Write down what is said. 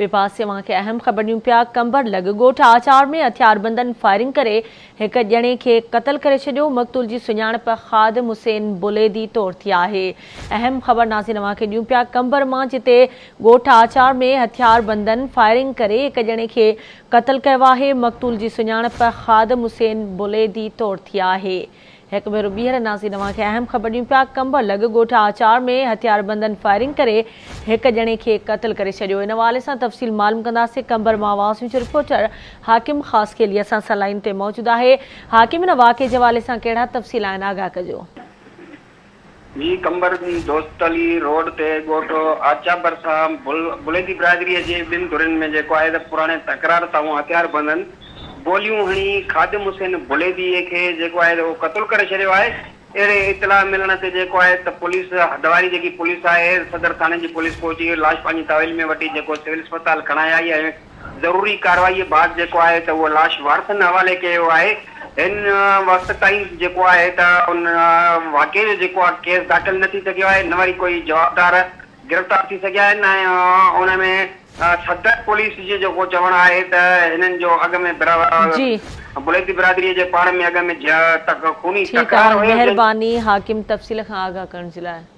पासे वहां अहम ख़बर ॾियूं पिया। कंबर लॻ ॻोठ आचार में हथियारबंदनि फायरिंग करे हिक ॼणे खे क़त्ल करे छॾियो। मक़तूल जी सुञाणप ख़ादिम हुसैन बुलेदी तौर थी आहे। अहम ख़बर नाज़रीन अवांखे ॾियूं पिया। कंबर मां जिते ॻोठ आचार में हथियारबंदनि फायरिंग करे हिक ॼणे खे क़त्ल कयो आहे। मक़तूल जी सुञाणप ख़ादिम हुसैन बुलेदी तौर थी आहे। एक भेरो ॿीहर नाज़रीन अवांखे अहम ख़बर ॾियूं पिया। कंबर लॻ ॻोठ आचार में हथियारबंदनि फायरिंग करे हिक ॼणे खे क़त्ल करे छॾियो। इन हवाले सां तफ़सील मालूम कंदासीं। कंबर मां आवाज़ न्यूज़ रिपोर्टर हाकिम ख़ास के लिए असां सां लाइन ते मौजूद आहे। हाकिम, इन वाक़े जे हवाले सां कहिड़ा तफ़सील आहिनि, आगाह कजो। जी, कंबर दोस्त अली रोड ते ॻोठ आचार भरिसां बुलेदी बिरादरीअ जे ॿिनि धुरनि में जेको आहे त पुराणे तकरार तां हथियारबंदनि गोलियूं हणी ख़ादिम हुसैन बुलेदी खे जेको आहे त उहो क़त्ल करे छॾियो आहे। अहिड़े इतला मिलण ते जेको आहे त पुलिस हदवारी जेकी पुलिस आहे सदर थाने जी पुलिस पहुची लाश पंहिंजी तहवील में वठी जेको सिविल अस्पताल खणाए आई आहे। ज़रूरी कार्रवाई बाद जेको आहे त उहो लाश वारसनि हवाले कयो आहे। हिन वक़्त ताईं जेको आहे त उन वाक़े जो जेको आहे केस दाख़िल न थी सघियो आहे, न वरी कोई जवाबदार गिरफ़्तार थी सघिया आहिनि ऐं उन में सदर पुलिस जो जेको चवणु आहे त हिननि जो अॻ में बुलेदी बिरादरीअ जे पाण में अॻ में खूनी तकरार हुयो। मेहरबानी हाकिम तफ़सील खां आगाह करण जे लाइ।